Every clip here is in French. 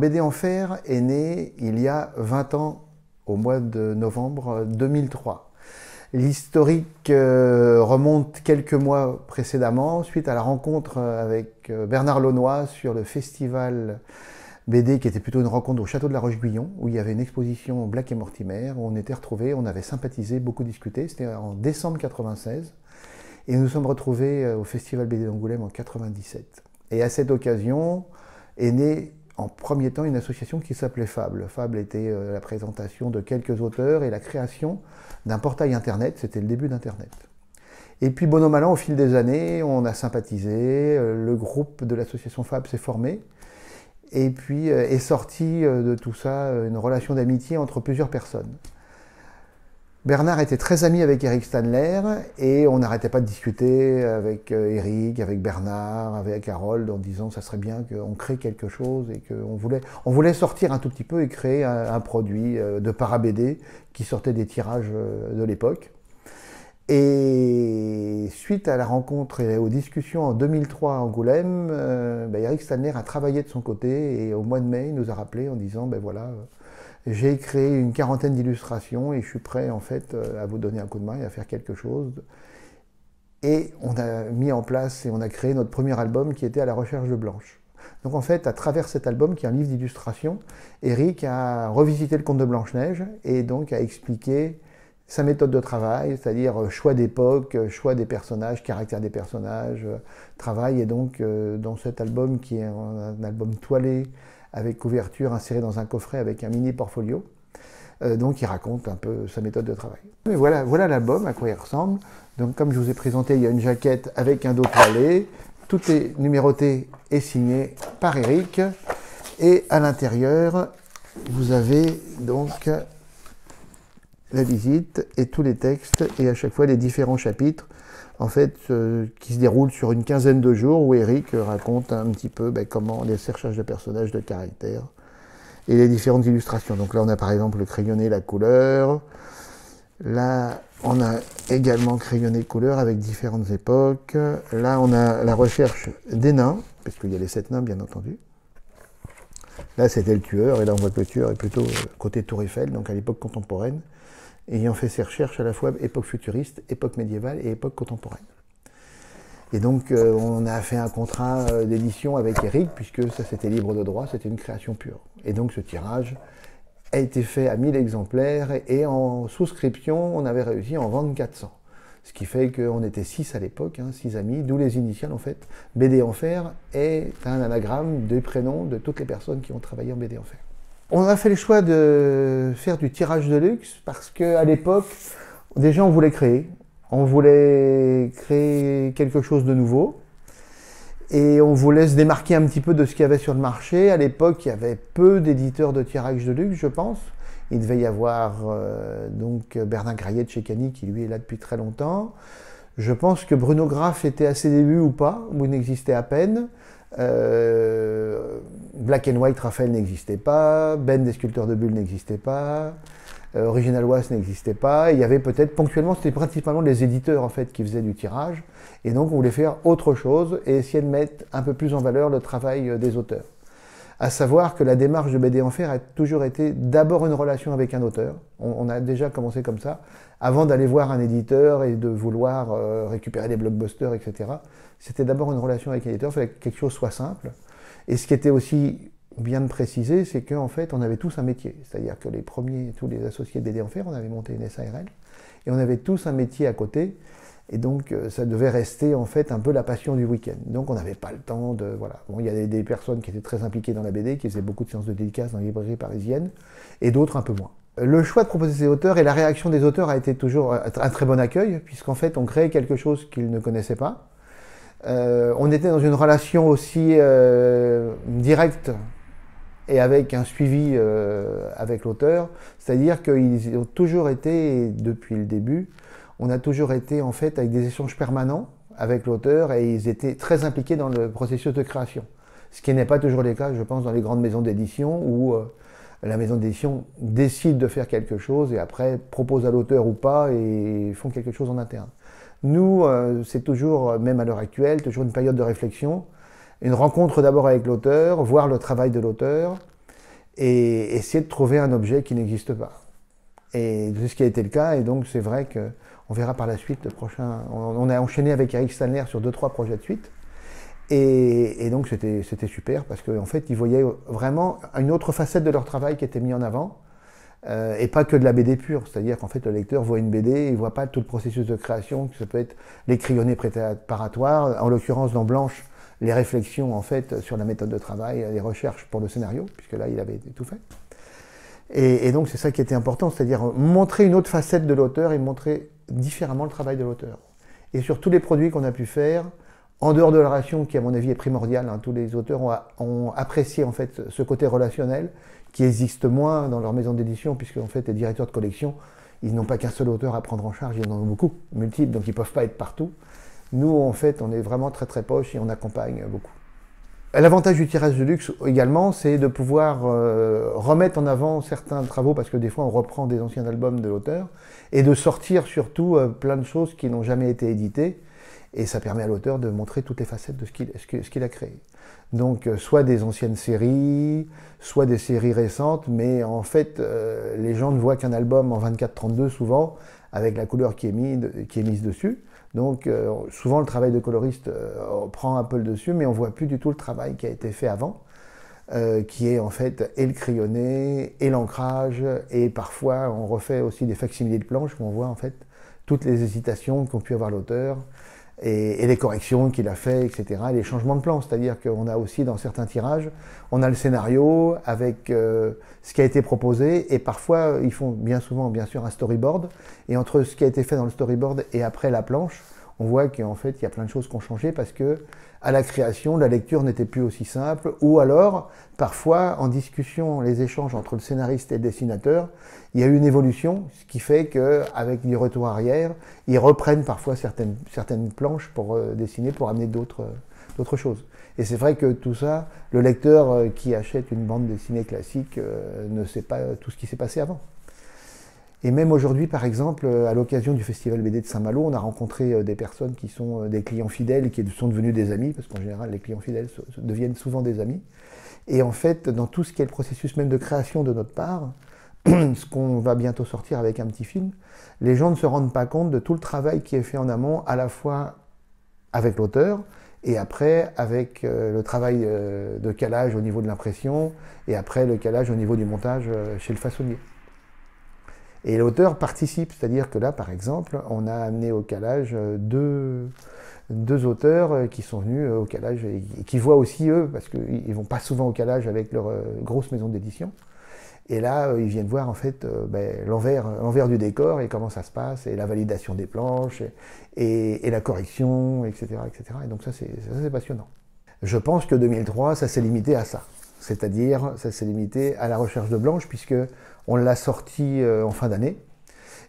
BD Enfer est né il y a 20 ans, au mois de novembre 2003. L'historique remonte quelques mois précédemment, suite à la rencontre avec Bernard Launois sur le festival BD, qui était plutôt une rencontre au château de la Roche-Guyon, où il y avait une exposition Black et Mortimer, où on était retrouvés, on avait sympathisé, beaucoup discuté. C'était en décembre 96. Et nous nous sommes retrouvés au festival BD d'Angoulême en 97. Et à cette occasion est née en premier temps une association qui s'appelait Fable. Fable était la présentation de quelques auteurs et la création d'un portail internet, c'était le début d'internet. Et puis bon an mal an, au fil des années, on a sympathisé, le groupe de l'association Fable s'est formé, et puis est sorti de tout ça une relation d'amitié entre plusieurs personnes. Bernard était très ami avec Eric Stadler et on n'arrêtait pas de discuter avec Eric, avec Bernard, avec Harold en disant que ça serait bien qu'on crée quelque chose et qu'on voulait sortir un tout petit peu et créer un produit de para-BD qui sortait des tirages de l'époque. Et suite à la rencontre et aux discussions en 2003 à Angoulême, Eric Stadler a travaillé de son côté et au mois de mai il nous a rappelé en disant voilà, j'ai créé une quarantaine d'illustrations et je suis prêt en fait à vous donner un coup de main et à faire quelque chose. Et on a mis en place et on a créé notre premier album qui était À la recherche de Blanche. Donc en fait, à travers cet album, qui est un livre d'illustrations, Eric a revisité le conte de Blanche-Neige et donc a expliqué sa méthode de travail, c'est-à-dire choix d'époque, choix des personnages, caractère des personnages, travail. Et donc dans cet album qui est un album toilé, avec couverture insérée dans un coffret avec un mini portfolio. Donc il raconte un peu sa méthode de travail. Mais voilà l'album, à quoi il ressemble. Donc comme je vous ai présenté, il y a une jaquette avec un dos toilé. Tout est numéroté et signé par Eric. Et à l'intérieur, vous avez donc la visite et tous les textes et à chaque fois les différents chapitres en fait, qui se déroule sur une quinzaine de jours où Eric raconte un petit peu comment les recherches de personnages, de caractères et les différentes illustrations. Donc là, on a par exemple le crayonné, la couleur. Là, on a également crayonné couleur avec différentes époques. Là, on a la recherche des nains, parce qu'il y a les 7 nains, bien entendu. Là, c'était le tueur, et là, on voit que le tueur est plutôt côté Tour Eiffel, donc à l'époque contemporaine, ayant fait ses recherches à la fois époque futuriste, époque médiévale et époque contemporaine. Et donc on a fait un contrat d'édition avec Eric, puisque ça c'était libre de droit, c'était une création pure. Et donc ce tirage a été fait à 1000 exemplaires, et en souscription, on avait réussi à en vendre 400. Ce qui fait qu'on était 6 à l'époque, 6 amis, d'où les initiales en fait. BD Enfer est un anagramme des prénoms de toutes les personnes qui ont travaillé en BD Enfer. On a fait le choix de faire du tirage de luxe parce qu'à l'époque, déjà on voulait créer. On voulait créer quelque chose de nouveau et on voulait se démarquer un petit peu de ce qu'il y avait sur le marché. À l'époque, il y avait peu d'éditeurs de tirage de luxe, je pense. Il devait y avoir donc Bernard Graillet de chez Cani qui lui est là depuis très longtemps. Je pense que Bruno Graff était à ses débuts ou pas, ou il n'existait à peine. Black and White Raphaël n'existait pas, Ben des sculpteurs de bulles n'existait pas, Original Was n'existait pas. Il y avait peut-être ponctuellement, c'était principalement les éditeurs en fait qui faisaient du tirage, et donc on voulait faire autre chose et essayer de mettre un peu plus en valeur le travail des auteurs. À savoir que la démarche de BD Enfer a toujours été d'abord une relation avec un auteur. On a déjà commencé comme ça, avant d'aller voir un éditeur et de vouloir récupérer des blockbusters, etc. C'était d'abord une relation avec un éditeur, il fallait que quelque chose soit simple. Et ce qui était aussi bien de préciser, c'est qu'en fait, on avait tous un métier. C'est-à-dire que tous les associés de BD Enfer, on avait monté une SARL, et on avait tous un métier à côté. Et donc, ça devait rester en fait un peu la passion du week-end. Donc, on n'avait pas le temps de... Voilà. Bon, il y a des personnes qui étaient très impliquées dans la BD, qui faisaient beaucoup de séances de dédicaces dans les librairies parisiennes, et d'autres un peu moins. Le choix de proposer ces auteurs et la réaction des auteurs a été toujours un très bon accueil, puisqu'en fait, on créait quelque chose qu'ils ne connaissaient pas. On était dans une relation aussi directe et avec un suivi avec l'auteur, c'est-à-dire qu'ils ont toujours été, depuis le début, on a toujours été en fait avec des échanges permanents avec l'auteur et ils étaient très impliqués dans le processus de création. Ce qui n'est pas toujours le cas, je pense, dans les grandes maisons d'édition où la maison d'édition décide de faire quelque chose et après propose à l'auteur ou pas et font quelque chose en interne. Nous, c'est toujours, même à l'heure actuelle, toujours une période de réflexion, une rencontre d'abord avec l'auteur, voir le travail de l'auteur, et essayer de trouver un objet qui n'existe pas. Et c'est ce qui a été le cas, et donc c'est vrai qu'on verra par la suite le prochain. On a enchaîné avec Eric Stallner sur 2-3 projets de suite, et donc c'était super, parce qu'en fait, ils voyaient vraiment une autre facette de leur travail qui était mise en avant, et pas que de la BD pure, c'est-à-dire qu'en fait, le lecteur voit une BD, il ne voit pas tout le processus de création, que ça peut être les crayonnés préparatoires, en l'occurrence dans Blanche, les réflexions en fait sur la méthode de travail, les recherches pour le scénario, puisque là, il avait tout fait. Et donc c'est ça qui était important, c'est-à-dire montrer une autre facette de l'auteur et montrer différemment le travail de l'auteur. Et sur tous les produits qu'on a pu faire, en dehors de la relation qui à mon avis est primordiale, hein, tous les auteurs ont apprécié en fait ce côté relationnel qui existe moins dans leur maison d'édition, puisque en fait les directeurs de collection, ils n'ont pas qu'un seul auteur à prendre en charge, ils en ont beaucoup, multiples, donc ils ne peuvent pas être partout. Nous en fait on est vraiment très très proches et on accompagne beaucoup. L'avantage du tirage de luxe également, c'est de pouvoir remettre en avant certains travaux, parce que des fois on reprend des anciens albums de l'auteur, et de sortir surtout plein de choses qui n'ont jamais été éditées, et ça permet à l'auteur de montrer toutes les facettes de ce qu'il a créé. Donc soit des anciennes séries, soit des séries récentes, mais en fait les gens ne voient qu'un album en 24-32 souvent, avec la couleur qui est mise dessus. Donc souvent le travail de coloriste prend un peu le dessus, mais on ne voit plus du tout le travail qui a été fait avant, qui est en fait et le crayonné, et l'ancrage, et parfois on refait aussi des facsimilés de planches où on voit en fait toutes les hésitations qu'ont pu avoir l'auteur, et les corrections qu'il a fait, etc., et les changements de plan. C'est-à-dire qu'on a aussi dans certains tirages, on a le scénario avec ce qui a été proposé, et parfois ils font bien souvent bien sûr un storyboard, et entre ce qui a été fait dans le storyboard et après la planche, on voit qu'en fait il y a plein de choses qui ont changé, parce que à la création, la lecture n'était plus aussi simple, ou alors parfois en discussion, les échanges entre le scénariste et le dessinateur, il y a eu une évolution, ce qui fait qu'avec du retour arrière, ils reprennent parfois certaines planches pour dessiner, pour amener d'autres choses. Et c'est vrai que tout ça, le lecteur qui achète une bande dessinée classique ne sait pas tout ce qui s'est passé avant. Et même aujourd'hui, par exemple, à l'occasion du Festival BD de Saint-Malo, on a rencontré des personnes qui sont des clients fidèles, qui sont devenus des amis, parce qu'en général, les clients fidèles deviennent souvent des amis. Et en fait, dans tout ce qui est le processus même de création de notre part, ce qu'on va bientôt sortir avec un petit film, les gens ne se rendent pas compte de tout le travail qui est fait en amont, à la fois avec l'auteur, et après avec le travail de calage au niveau de l'impression, et après le calage au niveau du montage chez le façonnier. Et l'auteur participe, c'est-à-dire que là, par exemple, on a amené au calage deux auteurs qui sont venus au calage et qui voient aussi eux, parce qu'ils ne vont pas souvent au calage avec leur grosse maison d'édition. Et là, ils viennent voir en fait l'envers du décor et comment ça se passe, et la validation des planches, et la correction, etc., etc. Et donc ça, c'est passionnant. Je pense que 2003, ça s'est limité à ça. C'est-à-dire, ça s'est limité à la recherche de Blanche, puisque on l'a sorti en fin d'année.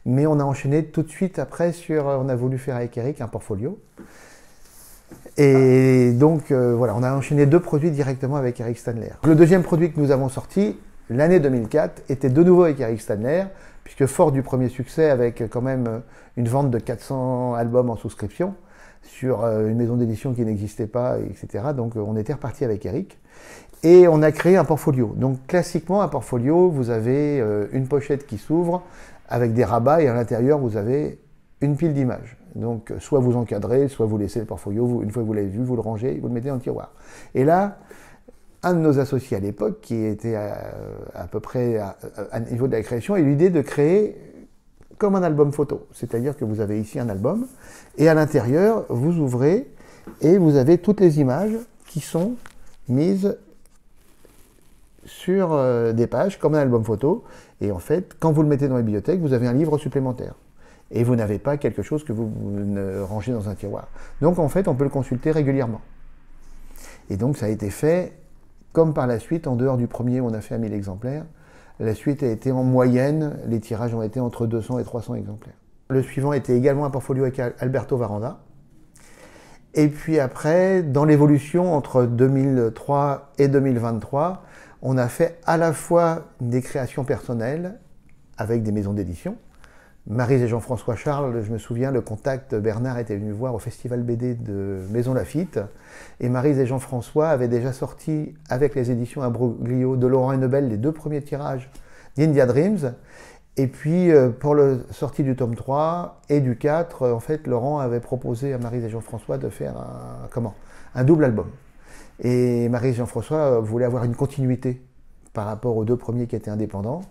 Mais on a enchaîné tout de suite après on a voulu faire avec Eric un portfolio. Et donc, voilà, on a enchaîné 2 produits directement avec Eric Stallner. Le deuxième produit que nous avons sorti, l'année 2004, était de nouveau avec Eric Stallner, puisque fort du premier succès, avec quand même une vente de 400 albums en souscription, sur une maison d'édition qui n'existait pas, etc. Donc on était reparti avec Eric. Et on a créé un portfolio. Donc classiquement, un portfolio, vous avez une pochette qui s'ouvre avec des rabats, et à l'intérieur, vous avez une pile d'images. Donc soit vous encadrez, soit vous laissez le portfolio, une fois que vous l'avez vu, vous le rangez, vous le mettez dans le tiroir. Et là, un de nos associés à l'époque, qui était à peu près à niveau de la création, a eu l'idée de créer comme un album photo. C'est-à-dire que vous avez ici un album, et à l'intérieur, vous ouvrez, et vous avez toutes les images qui sont mises sur des pages, comme un album photo. Et en fait, quand vous le mettez dans la bibliothèque, vous avez un livre supplémentaire. Et vous n'avez pas quelque chose que vous rangez dans un tiroir. Donc en fait, on peut le consulter régulièrement. Et donc ça a été fait, comme par la suite, en dehors du premier où on a fait 1000 exemplaires, la suite a été en moyenne, les tirages ont été entre 200 et 300 exemplaires. Le suivant était également un portfolio avec Alberto Varanda. Et puis après, dans l'évolution entre 2003 et 2023, on a fait à la fois des créations personnelles avec des maisons d'édition, Maryse et Jean-François Charles, je me souviens, le contact, Bernard était venu voir au Festival BD de Maison Lafitte, et Maryse et Jean-François avaient déjà sorti, avec les éditions Imbroglio de Laurent Hennebel, les 2 premiers tirages d'India Dreams. Et puis, pour la sortie du tome 3 et du 4, en fait, Laurent avait proposé à Maryse et Jean-François de faire un double album. Et Maryse et Jean-François voulaient avoir une continuité par rapport aux 2 premiers qui étaient indépendants.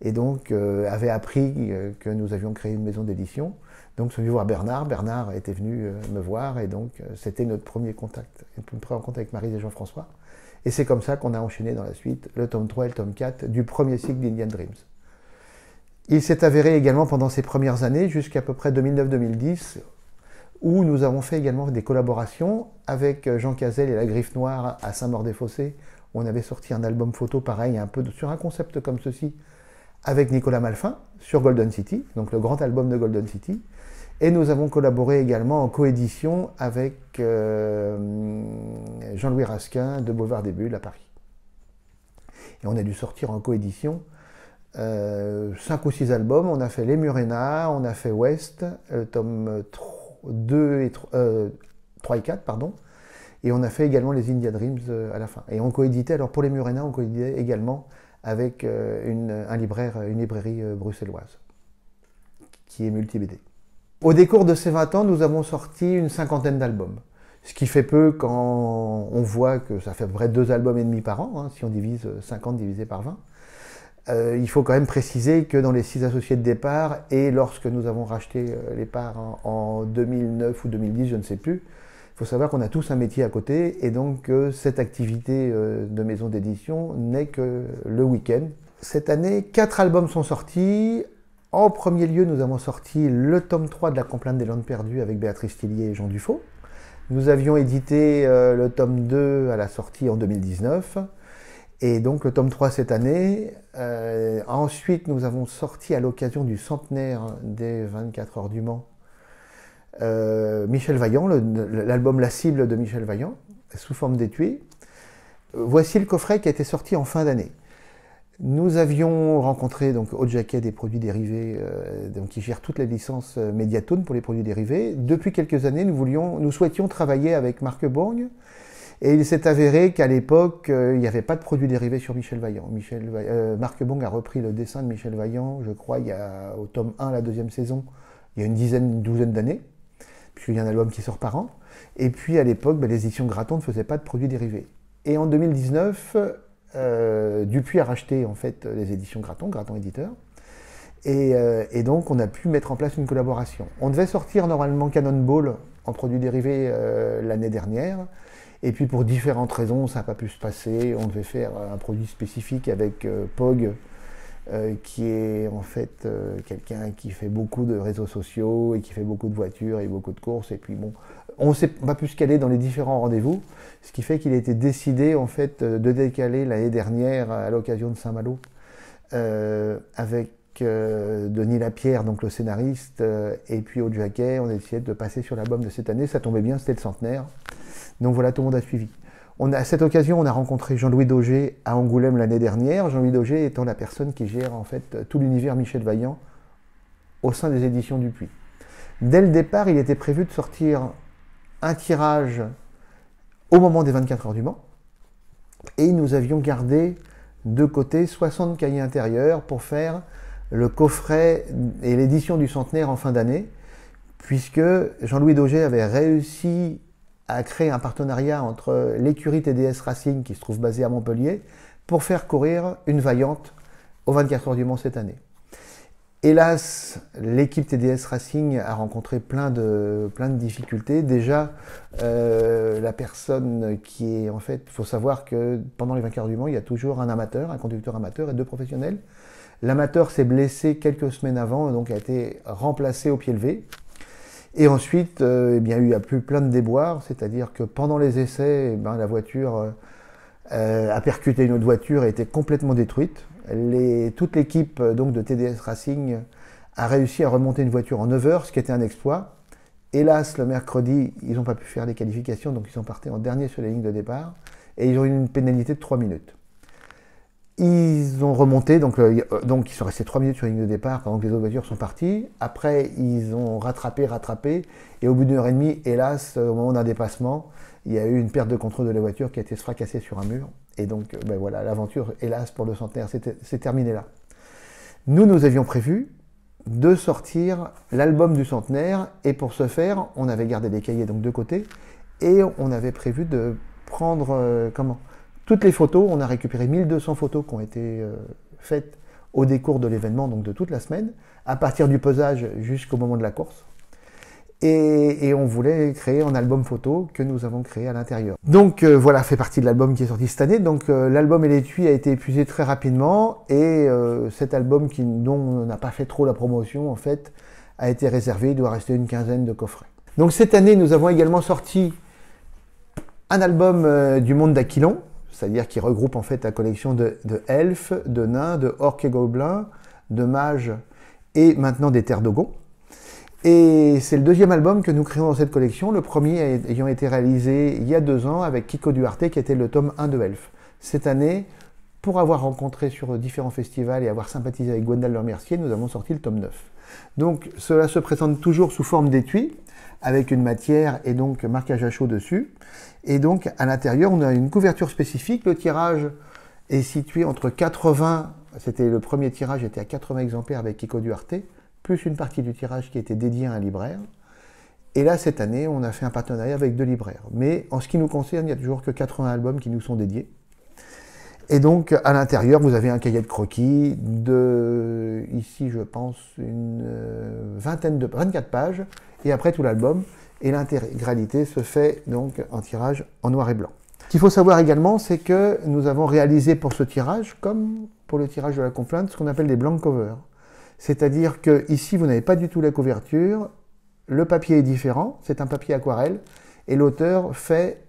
Et donc, avait appris que nous avions créé une maison d'édition. Donc, je suis venu voir Bernard. Bernard était venu me voir. Et donc, c'était notre premier contact. Notre premier contact avec Maryse et Jean-François. Et c'est comme ça qu'on a enchaîné dans la suite le tome 3 et le tome 4 du premier cycle d'Indian Dreams. Il s'est avéré également pendant ces premières années, jusqu'à peu près 2009-2010, où nous avons fait également des collaborations avec Jean Cazelle et la Griffe Noire à Saint-Maur-des-Fossés, où on avait sorti un album photo pareil, un peu sur un concept comme ceci, avec Nicolas Malfin, sur Golden City, donc le grand album de Golden City. Et nous avons collaboré également en coédition avec Jean-Louis Raskin de Boulevard des Bulles à Paris. Et on a dû sortir en coédition 5 ou 6 albums. On a fait Les Murena, on a fait West, tome 3 et 4, pardon. Et on a fait également les India Dreams à la fin. Et on coéditait, alors pour Les Murena, on coéditait également avec une librairie bruxelloise, qui est Multi-BD. Au décours de ces 20 ans, nous avons sorti une 50aine d'albums. Ce qui fait peu quand on voit que ça fait à peu près 2 albums et demi par an, hein, si on divise 50 divisé par 20. Il faut quand même préciser que dans les 6 associés de départ, et lorsque nous avons racheté les parts en 2009 ou 2010, je ne sais plus, il faut savoir qu'on a tous un métier à côté, et donc cette activité de maison d'édition n'est que le week-end. Cette année, 4 albums sont sortis. En premier lieu, nous avons sorti le tome 3 de La Complainte des Landes Perdues avec Béatrice Tillier et Jean Dufaux. Nous avions édité le tome 2 à la sortie en 2019, et donc le tome 3 cette année. Ensuite, nous avons sorti à l'occasion du centenaire des 24 heures du Mans, Michel Vaillant, l'album La Cible de Michel Vaillant, sous forme d'étui. Voici le coffret qui a été sorti en fin d'année. Nous avions rencontré donc Haut Jaquet des produits dérivés, donc qui gère toutes les licences Mediatone pour les produits dérivés. Depuis quelques années, nous souhaitions travailler avec Marc Bourgne, et il s'est avéré qu'à l'époque, il n'y avait pas de produits dérivés sur Michel Vaillant. Marc Bourgne a repris le dessin de Michel Vaillant, je crois, au tome 1, la 2e saison, il y a une douzaine d'années, puisqu'il y a un album qui sort par an. Et puis à l'époque, les éditions Graton ne faisaient pas de produits dérivés. Et en 2019, Dupuis a racheté en fait les éditions Graton éditeur, et donc on a pu mettre en place une collaboration. On devait sortir normalement Cannonball en produits dérivés l'année dernière, et puis pour différentes raisons ça n'a pas pu se passer. On devait faire un produit spécifique avec Pog, qui est en fait quelqu'un qui fait beaucoup de réseaux sociaux et qui fait beaucoup de voitures et beaucoup de courses, et puis bon, on n'a pas pu se caler dans les différents rendez-vous, ce qui fait qu'il a été décidé en fait de décaler l'année dernière à l'occasion de Saint-Malo avec Denis Lapierre, donc le scénariste, et puis Haut Jaquet. On a essayé de passer sur l'album de cette année, ça tombait bien, c'était le centenaire, donc voilà, tout le monde a suivi. À cette occasion, on a rencontré Jean-Louis Dauger à Angoulême l'année dernière, Jean-Louis Dauger étant la personne qui gère en fait tout l'univers Michel Vaillant au sein des éditions Dupuis. Dès le départ, il était prévu de sortir un tirage au moment des 24 heures du Mans, et nous avions gardé de côté 60 cahiers intérieurs pour faire le coffret et l'édition du centenaire en fin d'année, puisque Jean-Louis Dauger avait réussi à créer un partenariat entre l'écurie TDS Racing, qui se trouve basée à Montpellier, pour faire courir une Vaillante aux 24 heures du Mans cette année. Hélas, l'équipe TDS Racing a rencontré plein de difficultés. Déjà, la personne qui est en fait, il faut savoir que pendant les 24 heures du Mans, il y a toujours un amateur, un conducteur amateur et 2 professionnels. L'amateur s'est blessé quelques semaines avant, donc a été remplacé au pied levé. Et ensuite, eh bien, il y a eu plein de déboires, c'est-à-dire que pendant les essais, eh bien, la voiture a percuté une autre voiture et a été complètement détruite. Toute l'équipe donc de TDS Racing a réussi à remonter une voiture en 9 heures, ce qui était un exploit. Hélas, le mercredi, ils n'ont pas pu faire les qualifications, donc ils sont partis en dernier sur les lignes de départ, et ils ont eu une pénalité de 3 minutes. Ils ont remonté, donc ils sont restés 3 minutes sur la ligne de départ pendant que les autres voitures sont parties. Après, ils ont rattrapé, et au bout d'1 heure et demie, hélas, au moment d'un dépassement, il y a eu une perte de contrôle de la voiture qui a été fracassée sur un mur. Et donc, ben voilà, l'aventure, hélas, pour le centenaire, c'est terminé là. Nous avions prévu de sortir l'album du centenaire, et pour ce faire, on avait gardé les cahiers donc de côté, et on avait prévu de prendre, toutes les photos. On a récupéré 1200 photos qui ont été faites au décours de l'événement, donc de toute la semaine, à partir du pesage jusqu'au moment de la course. Et on voulait créer un album photo que nous avons créé à l'intérieur. Donc voilà, fait partie de l'album qui est sorti cette année. Donc l'album et l'étui a été épuisé très rapidement, et cet album dont on n'a pas fait trop la promotion, en fait, a été réservé. Il doit rester une quinzaine de coffrets. Donc cette année, nous avons également sorti un album du monde d'Aquilon, c'est-à-dire qui regroupe en fait la collection de elfes, de nains, de orques et gobelins, de mages et maintenant des terres d'Ogon. Et c'est le deuxième album que nous créons dans cette collection, le premier ayant été réalisé il y a 2 ans avec Kiko Duarte, qui était le tome 1 de Elfes. Cette année, pour avoir rencontré sur différents festivals et avoir sympathisé avec Gwendal Lemercier, nous avons sorti le tome 9. Donc cela se présente toujours sous forme d'étui, avec une matière et donc marquage à chaud dessus. Et donc à l'intérieur, on a une couverture spécifique. Le tirage est situé entre 80, c'était le premier tirage, était à 80 exemplaires avec Kiko Duarte, plus une partie du tirage qui était dédiée à un libraire. Et là, cette année, on a fait un partenariat avec 2 libraires. Mais en ce qui nous concerne, il n'y a toujours que 80 albums qui nous sont dédiés. Et donc, à l'intérieur, vous avez un cahier de croquis de, ici, je pense, une 24 pages, et après tout l'album, et l'intégralité se fait donc en tirage en noir et blanc. Ce qu'il faut savoir également, c'est que nous avons réalisé pour ce tirage, comme pour le tirage de la complainte, ce qu'on appelle des blank covers. C'est-à-dire que ici, vous n'avez pas du tout la couverture, le papier est différent, c'est un papier aquarelle, et l'auteur fait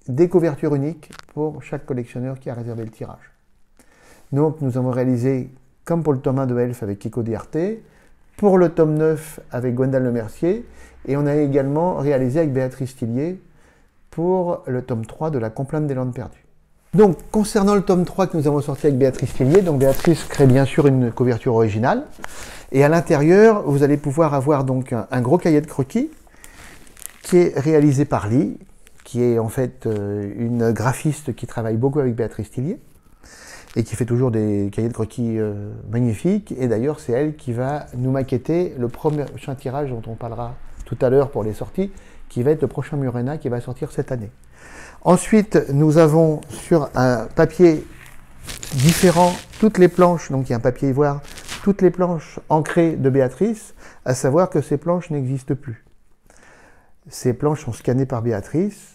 des couvertures uniques pour chaque collectionneur qui a réservé le tirage. Donc nous avons réalisé, comme pour le tome 1 de Elfes avec Kiko Duarte, pour le tome 9 avec Gwendal Lemercier, et on a également réalisé avec Béatrice Tillier pour le tome 3 de La Complainte des Landes Perdues. Donc concernant le tome 3 que nous avons sorti avec Béatrice Tillier, donc Béatrice crée bien sûr une couverture originale, et à l'intérieur vous allez pouvoir avoir donc un gros cahier de croquis qui est réalisé par Lee, qui est en fait une graphiste qui travaille beaucoup avec Béatrice Tillier et qui fait toujours des cahiers de croquis magnifiques. Et d'ailleurs, c'est elle qui va nous maqueter le prochain tirage dont on parlera tout à l'heure pour les sorties, qui va être le prochain Murena qui va sortir cette année. Ensuite, nous avons sur un papier différent toutes les planches, donc il y a un papier ivoire, toutes les planches ancrées de Béatrice, à savoir que ces planches n'existent plus. Ces planches sont scannées par Béatrice.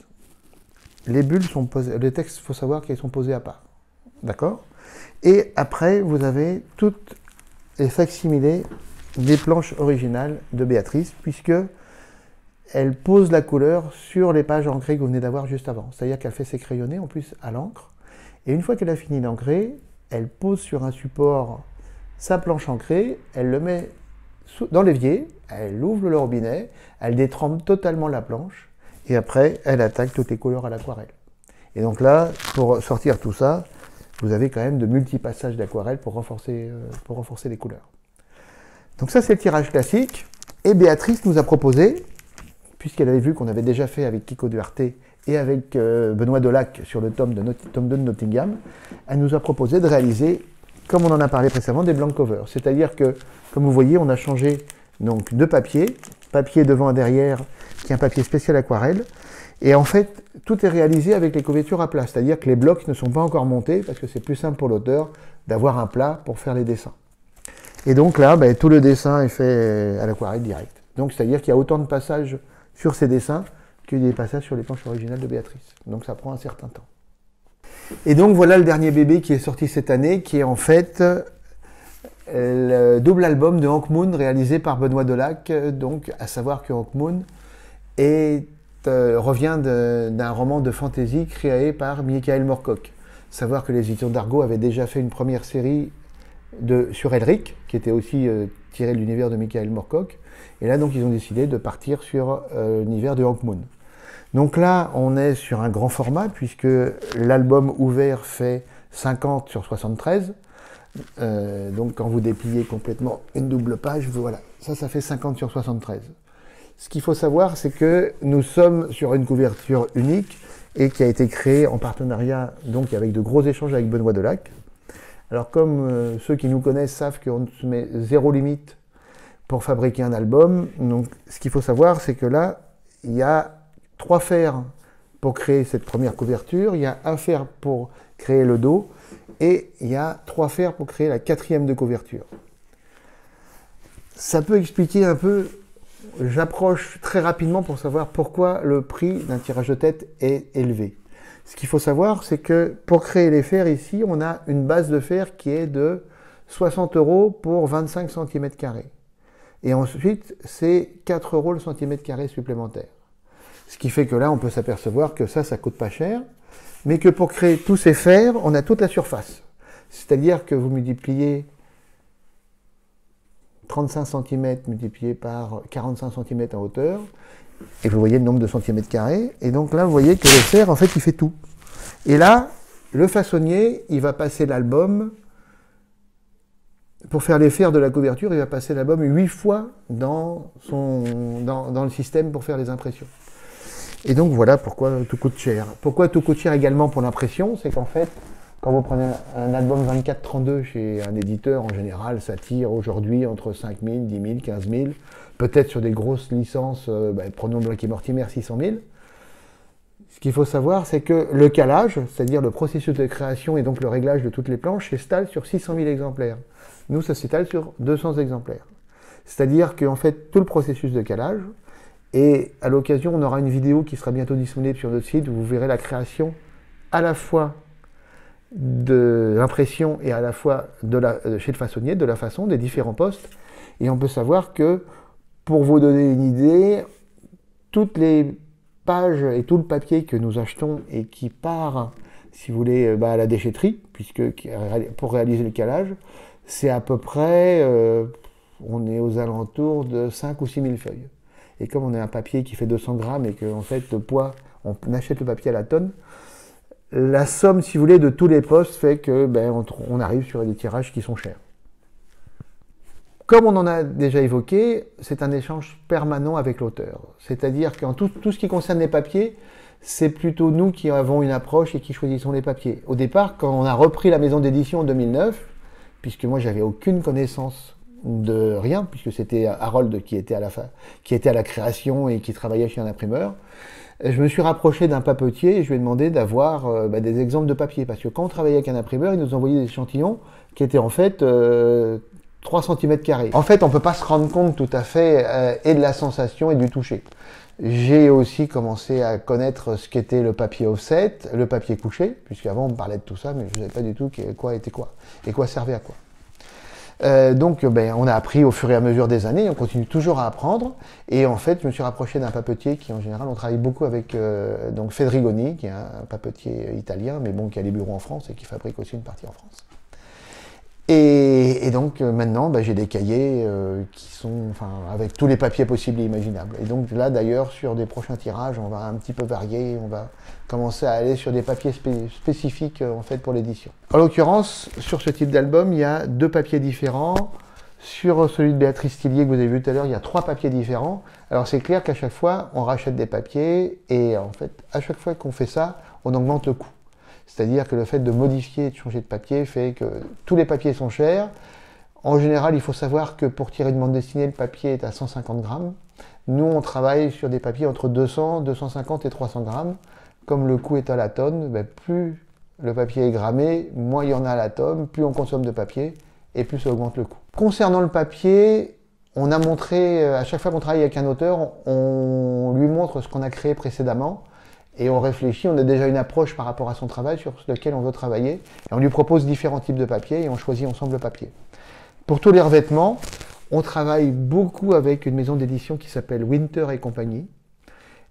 Les bulles sont posées, les textes, il faut savoir qu'elles sont posées à part. D'accord? Et après, vous avez toutes les facsimilés des planches originales de Béatrice, puisque elle pose la couleur sur les pages ancrées que vous venez d'avoir juste avant. C'est-à-dire qu'elle fait ses crayonnés, en plus, à l'encre. Et une fois qu'elle a fini d'ancrer, elle pose sur un support sa planche ancrée, elle le met dans l'évier, elle ouvre le robinet, elle détrempe totalement la planche, et après, elle attaque toutes les couleurs à l'aquarelle. Et donc là, pour sortir tout ça, vous avez quand même de multi-passages d'aquarelle pour renforcer les couleurs. Donc ça, c'est le tirage classique. Et Béatrice nous a proposé, puisqu'elle avait vu qu'on avait déjà fait avec Kiko Duarte et avec Benoît Delac sur le tome 2 de Nottingham, elle nous a proposé de réaliser, comme on en a parlé précédemment, des blank covers. C'est-à-dire que, comme vous voyez, on a changé donc, de papier devant et derrière, qui est un papier spécial aquarelle. Et en fait, tout est réalisé avec les couvertures à plat. C'est-à-dire que les blocs ne sont pas encore montés, parce que c'est plus simple pour l'auteur d'avoir un plat pour faire les dessins. Et donc là, ben, tout le dessin est fait à l'aquarelle direct. Donc c'est-à-dire qu'il y a autant de passages sur ces dessins que des passages sur les planches originales de Béatrice. Donc ça prend un certain temps. Et donc voilà le dernier bébé qui est sorti cette année, qui est en fait le double album de Hank Moon réalisé par Benoît Delac, donc à savoir que Hank Moon revient d'un roman de fantasy créé par Michael Moorcock. Savoir que les éditions d'Argo avaient déjà fait une première série sur Elric, qui était aussi tiré de l'univers de Michael Moorcock, et là donc ils ont décidé de partir sur l'univers de Hank Moon. Donc là on est sur un grand format, puisque l'album ouvert fait 50 sur 73. Donc quand vous dépliez complètement une double page, voilà, ça fait 50 sur 73. Ce qu'il faut savoir, c'est que nous sommes sur une couverture unique et qui a été créée en partenariat donc avec de gros échanges avec Benoît Delac. Alors comme ceux qui nous connaissent savent qu'on se met zéro limite pour fabriquer un album, donc ce qu'il faut savoir, c'est que là, il y a 3 fers pour créer cette première couverture, il y a un fer pour créer le dos, et il y a 3 fers pour créer la 4e de couverture. Ça peut expliquer un peu, j'approche très rapidement pour savoir pourquoi le prix d'un tirage de tête est élevé. Ce qu'il faut savoir, c'est que pour créer les fers ici, on a une base de fer qui est de 60 € pour 25 cm². Et ensuite, c'est 4 € le cm² supplémentaire. Ce qui fait que là, on peut s'apercevoir que ça coûte pas cher, mais que pour créer tous ces fers, on a toute la surface. C'est-à-dire que vous multipliez 35 cm multiplié par 45 cm en hauteur, et vous voyez le nombre de centimètres carrés, et donc là, vous voyez que le fer, en fait, il fait tout. Et là, le façonnier, il va passer l'album, pour faire les fers de la couverture, il va passer l'album 8 fois dans le système pour faire les impressions. Et donc voilà pourquoi tout coûte cher. Pourquoi tout coûte cher également pour l'impression, c'est qu'en fait, quand vous prenez un album 24-32 chez un éditeur, en général, ça tire aujourd'hui entre 5 000, 10 000, 15 000, peut-être sur des grosses licences, prenons Black & Mortimer, 600 000. Ce qu'il faut savoir, c'est que le calage, c'est-à-dire le processus de création et donc le réglage de toutes les planches, s'étale sur 600 000 exemplaires. Nous, ça s'étale sur 200 exemplaires. C'est-à-dire qu'en fait, tout le processus de calage, et à l'occasion, on aura une vidéo qui sera bientôt disponible sur notre site où vous verrez la création à la fois de l'impression et à la fois chez le façonnier, de la façon, des différents postes. Et on peut savoir que, pour vous donner une idée, toutes les pages et tout le papier que nous achetons et qui part, si vous voulez, à la déchetterie, puisque pour réaliser le calage, c'est à peu près, on est aux alentours de 5 ou 6 000 feuilles. Et comme on a un papier qui fait 200 grammes et qu'en fait le poids, on achète le papier à la tonne, la somme, si vous voulez, de tous les postes fait que on arrive sur des tirages qui sont chers. Comme on en a déjà évoqué, c'est un échange permanent avec l'auteur. C'est-à-dire qu'en tout ce qui concerne les papiers, c'est plutôt nous qui avons une approche et qui choisissons les papiers. Au départ, quand on a repris la maison d'édition en 2009, puisque moi j'avais aucune connaissance de rien, puisque c'était Harold qui était à la création et qui travaillait chez un imprimeur, je me suis rapproché d'un papetier et je lui ai demandé d'avoir des exemples de papier, parce que quand on travaillait avec un imprimeur, il nous envoyait des échantillons qui étaient en fait 3 cm². En fait, on ne peut pas se rendre compte tout à fait et de la sensation et du toucher. J'ai aussi commencé à connaître ce qu'était le papier offset, le papier couché, puisqu'avant on me parlait de tout ça, mais je ne savais pas du tout quoi était quoi, et quoi servait à quoi. Donc on a appris au fur et à mesure des années, on continue toujours à apprendre, et en fait je me suis rapproché d'un papetier qui en général, on travaille beaucoup avec donc Fedrigoni, qui est un papetier italien, mais bon, qui a des bureaux en France et qui fabrique aussi une partie en France. Et donc maintenant, j'ai des cahiers qui sont avec tous les papiers possibles et imaginables. Et donc là d'ailleurs, sur des prochains tirages, on va un petit peu varier, on va commencer à aller sur des papiers spécifiques en fait pour l'édition. En l'occurrence, sur ce type d'album, il y a 2 papiers différents. Sur celui de Béatrice Tillier que vous avez vu tout à l'heure, il y a 3 papiers différents. Alors c'est clair qu'à chaque fois, on rachète des papiers et en fait, à chaque fois qu'on fait ça, on augmente le coût. C'est-à-dire que le fait de modifier et de changer de papier fait que tous les papiers sont chers. En général, il faut savoir que pour tirer une bande dessinée, le papier est à 150 grammes. Nous, on travaille sur des papiers entre 200, 250 et 300 grammes. Comme le coût est à la tonne, plus le papier est grammé, moins il y en a à la tonne, plus on consomme de papier et plus ça augmente le coût. Concernant le papier, on a montré, à chaque fois qu'on travaille avec un auteur, on lui montre ce qu'on a créé précédemment. Et on réfléchit, on a déjà une approche par rapport à son travail sur lequel on veut travailler. Et on lui propose différents types de papier et on choisit ensemble le papier. Pour tous les revêtements, on travaille beaucoup avec une maison d'édition qui s'appelle Winter et compagnie.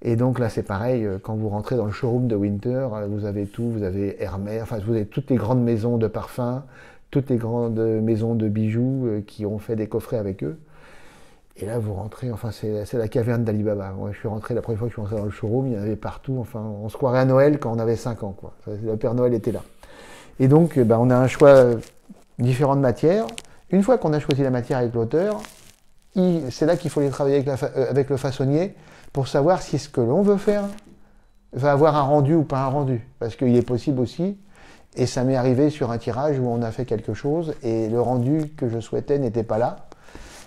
Et donc là c'est pareil, quand vous rentrez dans le showroom de Winter, vous avez tout, vous avez Hermès, vous avez toutes les grandes maisons de parfums, toutes les grandes maisons de bijoux qui ont fait des coffrets avec eux. Et là, vous rentrez, c'est la caverne d'Ali Baba. Moi, je suis rentré, la première fois que je suis rentré dans le showroom, il y en avait partout. On se croirait à Noël quand on avait 5 ans, quoi. Le Père Noël était là. Et donc, on a un choix différent de matières. Une fois qu'on a choisi la matière avec l'auteur, c'est là qu'il faut les travailler avec le façonnier pour savoir si ce que l'on veut faire va avoir un rendu ou pas un rendu. Parce qu'il est possible aussi, et ça m'est arrivé sur un tirage où on a fait quelque chose et le rendu que je souhaitais n'était pas là.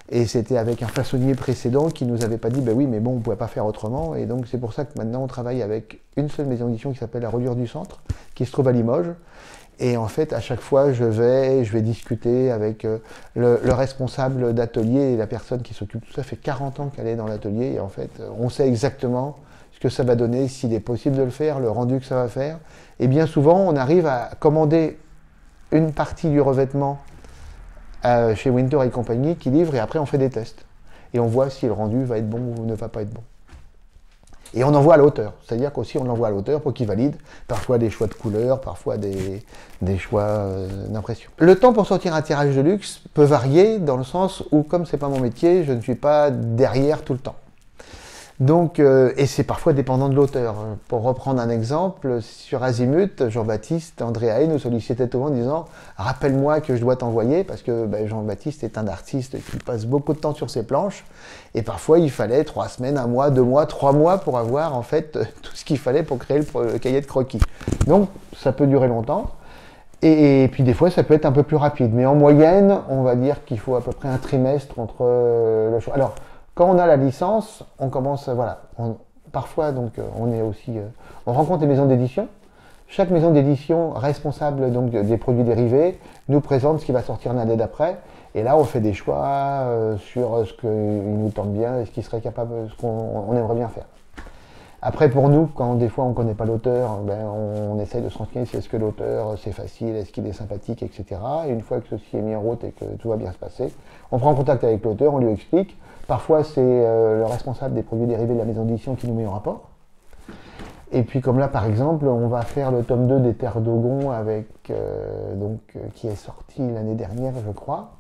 Et c'était avec un façonnier précédent qui nous avait pas dit, ben oui, mais bon, on ne pouvait pas faire autrement. Et donc c'est pour ça que maintenant on travaille avec une seule maison d'édition qui s'appelle La Reliure du Centre, qui se trouve à Limoges. Et en fait, à chaque fois, je vais discuter avec le responsable d'atelier et la personne qui s'occupe de tout ça. Ça fait 40 ans qu'elle est dans l'atelier et en fait, on sait exactement ce que ça va donner, s'il est possible de le faire, le rendu que ça va faire. Et bien souvent, on arrive à commander une partie du revêtement chez Winter et compagnie qui livre et après on fait des tests. Et on voit si le rendu va être bon ou ne va pas être bon. Et on envoie à l'auteur, c'est-à-dire qu'aussi on l'envoie à l'auteur pour qu'il valide parfois des choix de couleurs, parfois des choix d'impression. Le temps pour sortir un tirage de luxe peut varier dans le sens où, comme c'est pas mon métier, je ne suis pas derrière tout le temps. Donc, et c'est parfois dépendant de l'auteur. Pour reprendre un exemple, sur Azimut, Jean-Baptiste, André Hay nous sollicitait souvent en disant « Rappelle-moi que je dois t'envoyer » parce que Jean-Baptiste est un artiste qui passe beaucoup de temps sur ses planches et parfois il fallait 3 semaines, 1 mois, 2 mois, 3 mois pour avoir en fait tout ce qu'il fallait pour créer le cahier de croquis. Donc ça peut durer longtemps et puis des fois ça peut être un peu plus rapide. Mais en moyenne, on va dire qu'il faut à peu près un trimestre entre le choix. Alors, quand on a la licence, on commence, voilà, parfois donc on est aussi, on rencontre les maisons d'édition. Chaque maison d'édition responsable donc des produits dérivés nous présente ce qui va sortir l'année d'après. Et là, on fait des choix sur ce qui nous tente bien et ce qui serait capable, ce qu'on aimerait bien faire. Après, pour nous, quand des fois on ne connaît pas l'auteur, on essaye de se renseigner si est-ce que l'auteur c'est facile, est-ce qu'il est sympathique, etc. Et une fois que ceci est mis en route et que tout va bien se passer, on prend contact avec l'auteur, on lui explique. Parfois, c'est le responsable des produits dérivés de la maison d'édition qui nous met en rapport. Et puis, comme là, par exemple, on va faire le tome 2 des Terres d'Ogon qui est sorti l'année dernière, je crois.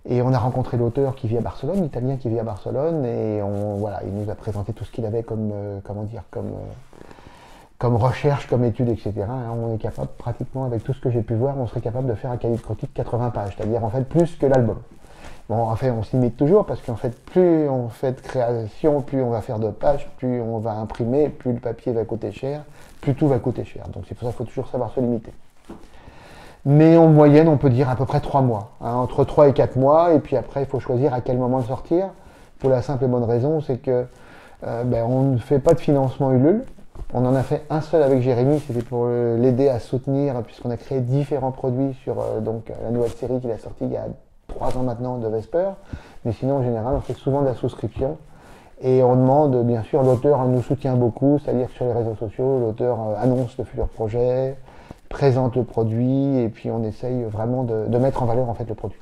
Et on a rencontré l'auteur qui vit à Barcelone, l'italien qui vit à Barcelone, et il nous a présenté tout ce qu'il avait comme recherche, comme étude, etc. On est capable, pratiquement, avec tout ce que j'ai pu voir, on serait capable de faire un cahier de croquis de 80 pages, c'est-à-dire en fait plus que l'album. Bon, en fait, on se limite toujours parce qu'en fait, plus on fait de création, plus on va faire de pages, plus on va imprimer, plus le papier va coûter cher, plus tout va coûter cher. Donc c'est pour ça qu'il faut toujours savoir se limiter. Mais en moyenne, on peut dire à peu près 3 mois, entre 3 et 4 mois, et puis après, il faut choisir à quel moment le sortir, pour la simple et bonne raison, c'est que on ne fait pas de financement Ulule. On en a fait un seul avec Jérémy, c'était pour l'aider à soutenir, puisqu'on a créé différents produits sur la nouvelle série qu'il a sortie il y a 3 ans maintenant de Vesper, mais sinon en général on fait souvent de la souscription et on demande, bien sûr, l'auteur nous soutient beaucoup, c'est-à-dire que sur les réseaux sociaux, l'auteur annonce le futur projet, présente le produit et puis on essaye vraiment de mettre en valeur en fait le produit.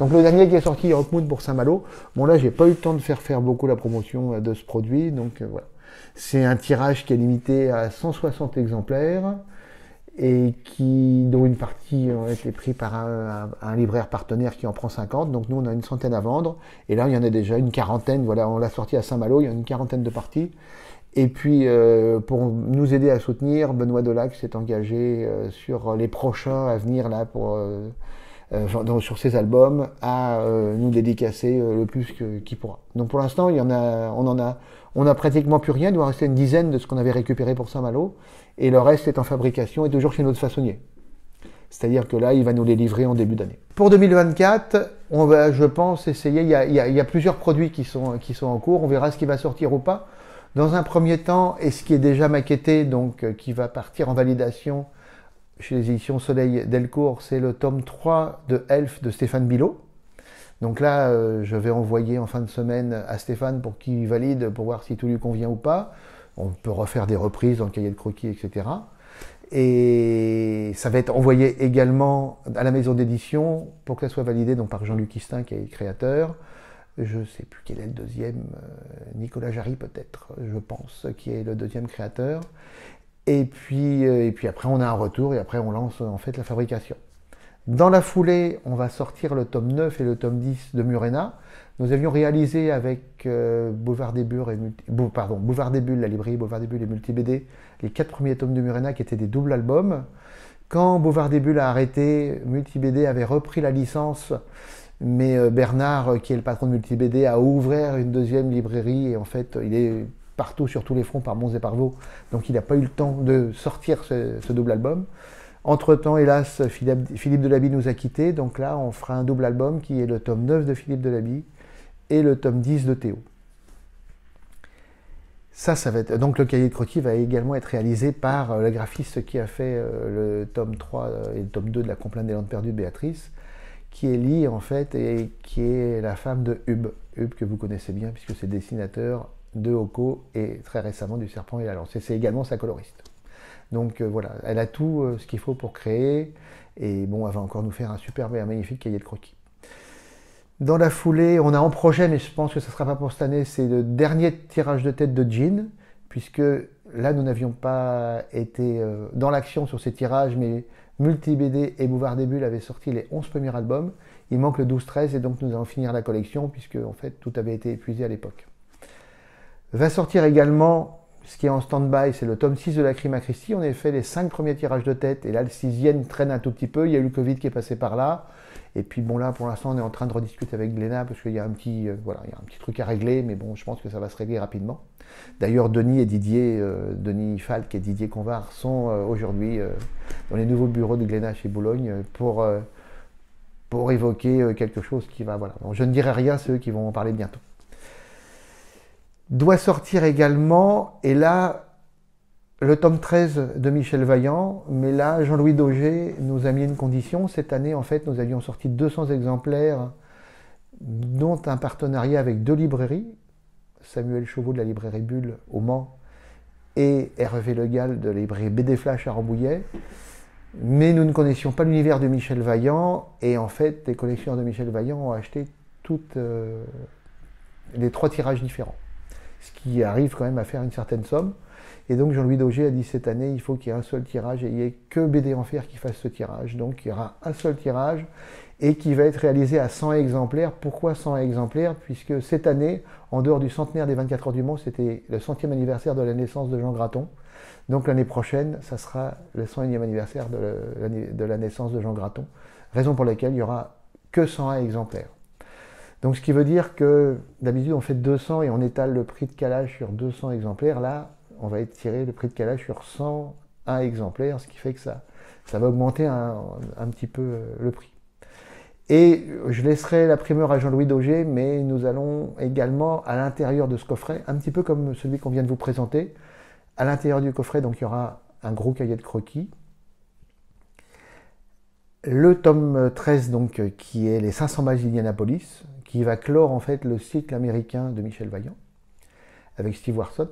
Donc le dernier qui est sorti, Rockmood pour Saint-Malo, bon là j'ai pas eu le temps de faire beaucoup la promotion de ce produit, donc voilà. C'est un tirage qui est limité à 160 exemplaires, et dont une partie a été prise par un libraire partenaire qui en prend 50, donc nous on a une centaine à vendre, et là il y en a déjà une quarantaine, voilà, on l'a sorti à Saint-Malo, il y a une quarantaine de parties, et puis pour nous aider à soutenir, Benoît Delac s'est engagé sur les prochains à venir là, sur ses albums, à nous dédicacer le plus qu'il pourra. Donc pour l'instant, on a pratiquement plus rien, il doit rester une dizaine de ce qu'on avait récupéré pour Saint-Malo, et le reste est en fabrication et toujours chez notre façonnier. C'est-à-dire que là, il va nous les livrer en début d'année. Pour 2024, on va, je pense, essayer, il y a plusieurs produits qui sont en cours, on verra ce qui va sortir ou pas. Dans un premier temps, et ce qui est déjà maquetté, donc qui va partir en validation chez les éditions Soleil Delcourt, c'est le tome 3 de Elf de Stéphane Bilot. Donc là, je vais envoyer en fin de semaine à Stéphane pour qu'il valide, pour voir si tout lui convient ou pas. On peut refaire des reprises dans le cahier de croquis, etc. Et ça va être envoyé également à la maison d'édition pour que ça soit validé donc, par Jean-Luc Istin, qui est le créateur. Je ne sais plus quel est le deuxième, Nicolas Jarry peut-être, je pense, qui est le deuxième créateur. Et puis après, on a un retour et après, on lance en fait la fabrication. Dans la foulée, on va sortir le tome 9 et le tome 10 de Murena. Nous avions réalisé avec Boulevard des Bulles, la librairie Boulevard des Bulles et Multi BD, les 4 premiers tomes de Murena qui étaient des doubles albums, Quand Bouvard des Bulles a arrêté, Multi-BD avait repris la licence, mais Bernard, qui est le patron de Multi-BD, a ouvert une deuxième librairie et en fait, il est partout sur tous les fronts par Mons et par Vaux, donc il n'a pas eu le temps de sortir ce double album. Entre-temps, hélas, Philippe Delaby nous a quittés, donc là, on fera un double album qui est le tome 9 de Philippe Delaby et le tome 10 de Théo. Ça va être... Donc le cahier de croquis va également être réalisé par le graphiste qui a fait le tome 3 et le tome 2 de La Complainte des Landes perdues de Béatrice, qui est Lie en fait, et qui est la femme de Hub. Hub que vous connaissez bien puisque c'est dessinateur de Oko et très récemment du Serpent et la Lance. Et c'est également sa coloriste. Donc voilà, elle a tout ce qu'il faut pour créer, et bon, elle va encore nous faire un superbe et un magnifique cahier de croquis. Dans la foulée, on a en projet, mais je pense que ce ne sera pas pour cette année, c'est le dernier tirage de tête de Jean, puisque là, nous n'avions pas été dans l'action sur ces tirages, mais Multi-BD et Bouvard des Bulles avaient sorti les 11 premiers albums. Il manque le 12-13, et donc nous allons finir la collection, puisque en fait, tout avait été épuisé à l'époque. Va sortir également, ce qui est en stand-by, c'est le tome 6 de la Crime à Christie. On a fait les 5 premiers tirages de tête, et là, le 6e traîne un tout petit peu. Il y a eu le Covid qui est passé par là. Et puis bon là, pour l'instant, on est en train de rediscuter avec Glénat parce qu'il y a un petit, voilà, il y a un petit truc à régler, mais bon, je pense que ça va se régler rapidement. D'ailleurs, Denis et Didier, Denis Falk et Didier Convar sont aujourd'hui dans les nouveaux bureaux de Glénat chez Boulogne pour évoquer quelque chose qui va, voilà. Donc, je ne dirai rien, c'est eux qui vont en parler bientôt. Doit sortir également, et là, le tome 13 de Michel Vaillant, mais là, Jean-Louis Dauger nous a mis une condition. Cette année, en fait, nous avions sorti 200 exemplaires, dont un partenariat avec 2 librairies, Samuel Chauveau de la librairie Bulle au Mans et Hervé Le Gall de la librairie BD Flash à Rambouillet. Mais nous ne connaissions pas l'univers de Michel Vaillant, et en fait, les collectionneurs de Michel Vaillant ont acheté toutes les 3 tirages différents, ce qui arrive quand même à faire une certaine somme. Et donc Jean-Louis Dauger a dit cette année, il faut qu'il y ait un seul tirage et il n'y ait que BD Enfer qui fasse ce tirage. Donc il y aura un seul tirage et qui va être réalisé à 100 exemplaires. Pourquoi 100 exemplaires? Puisque cette année, en dehors du centenaire des 24 heures du Mans, c'était le 100e anniversaire de la naissance de Jean Graton. Donc l'année prochaine, ça sera le 101e anniversaire de la naissance de Jean Graton. Raison pour laquelle il n'y aura que 101 exemplaires. Donc ce qui veut dire que d'habitude on fait 200 et on étale le prix de calage sur 200 exemplaires. Là, on va étirer le prix de calage sur 101 exemplaires, ce qui fait que ça va augmenter un petit peu le prix. Et je laisserai la primeur à Jean-Louis Dauger, mais nous allons également, à l'intérieur de ce coffret, un petit peu comme celui qu'on vient de vous présenter, à l'intérieur du coffret, donc il y aura un gros cahier de croquis. Le tome 13, donc, qui est les 500 matchs d'Indianapolis, qui va clore en fait le cycle américain de Michel Vaillant, avec Steve Warson.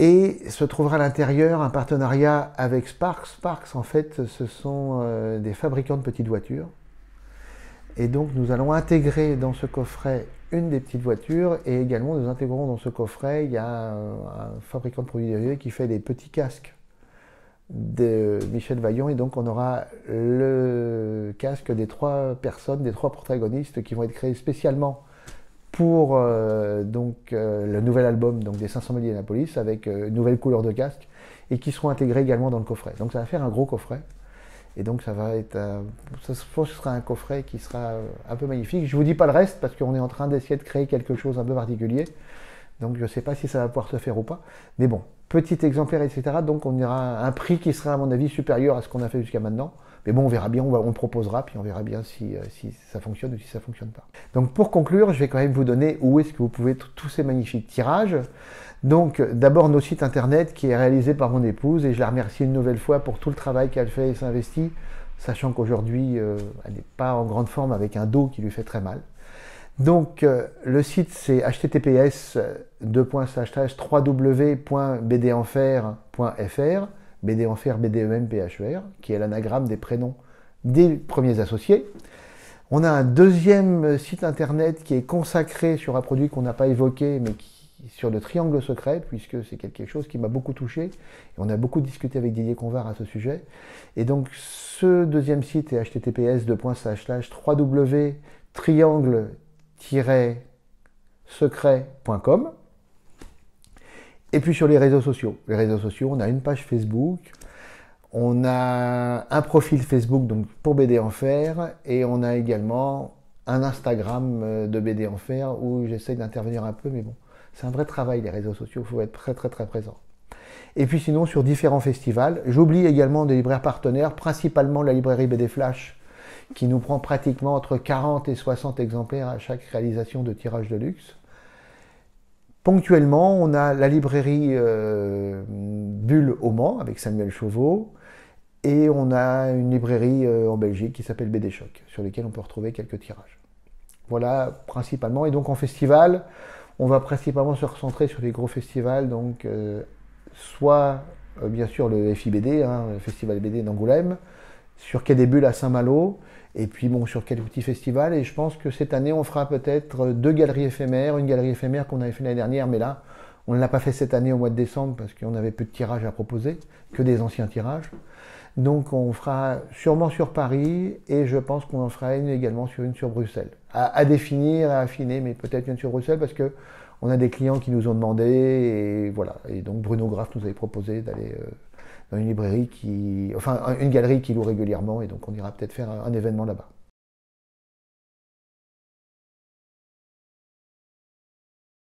Et se trouvera à l'intérieur un partenariat avec Sparks. Sparks, en fait, ce sont des fabricants de petites voitures. Et donc, nous allons intégrer dans ce coffret une des petites voitures. Et également, nous intégrerons dans ce coffret, il y a un fabricant de produits dérivés qui fait des petits casques de Michel Vaillant. Et donc, on aura le casque des 3 personnes, des 3 protagonistes qui vont être créés spécialement pour le nouvel album donc, des 500 000 d'Indianapolis avec une nouvelle couleur de casque et qui seront intégrés également dans le coffret. Donc ça va faire un gros coffret et donc ça va être, je pense que ce sera un coffret qui sera un peu magnifique. Je ne vous dis pas le reste parce qu'on est en train d'essayer de créer quelque chose un peu particulier. Donc je ne sais pas si ça va pouvoir se faire ou pas. Mais bon, petit exemplaire, etc. Donc on aura un prix qui sera à mon avis supérieur à ce qu'on a fait jusqu'à maintenant. Mais bon, on verra bien, on proposera, puis on verra bien si ça fonctionne ou si ça ne fonctionne pas. Donc pour conclure, je vais quand même vous donner où est-ce que vous pouvez tous ces magnifiques tirages. Donc d'abord nos sites internet qui est réalisé par mon épouse, et je la remercie une nouvelle fois pour tout le travail qu'elle fait et s'investit, sachant qu'aujourd'hui, elle n'est pas en grande forme avec un dos qui lui fait très mal. Donc le site c'est https://www.bdenfer.fr, BD Enfer, BDEM-PHER, qui est l'anagramme des prénoms des premiers associés. On a un deuxième site internet qui est consacré sur un produit qu'on n'a pas évoqué, mais sur le triangle secret, puisque c'est quelque chose qui m'a beaucoup touché. Et on a beaucoup discuté avec Didier Convar à ce sujet. Et donc ce deuxième site est https://www.triangle-secret.com. Et puis sur les réseaux sociaux. Les réseaux sociaux, on a une page Facebook, On a un profil Facebook donc, pour BD Enfer et on a également un Instagram de BD Enfer où j'essaye d'intervenir un peu, mais bon, c'est un vrai travail les réseaux sociaux, il faut être très très très présent. Et puis sinon sur différents festivals, j'oublie également des libraires partenaires, principalement la librairie BD Flash qui nous prend pratiquement entre 40 et 60 exemplaires à chaque réalisation de tirage de luxe. Ponctuellement, on a la librairie Bulle au Mans avec Samuel Chauveau et on a une librairie en Belgique qui s'appelle BD Choc sur lesquelles on peut retrouver quelques tirages. Voilà principalement. Et donc en festival, on va principalement se recentrer sur les gros festivals, donc soit bien sûr le FIBD, hein, le Festival BD d'Angoulême, sur Quai des Bulles à Saint-Malo, et puis bon, sur quelques petits festivals. Et je pense que cette année, on fera peut-être 2 galeries éphémères. Une galerie éphémère qu'on avait fait l'année dernière, mais là, on ne l'a pas fait cette année au mois de décembre parce qu'on avait peu de tirages à proposer, que des anciens tirages. Donc on fera sûrement sur Paris et je pense qu'on en fera une également sur Bruxelles. À définir, à affiner, mais peut-être une sur Bruxelles parce que on a des clients qui nous ont demandé et voilà. Et donc Bruno Graff nous avait proposé d'aller dans une librairie une galerie qui loue régulièrement et donc on ira peut-être faire un événement là-bas.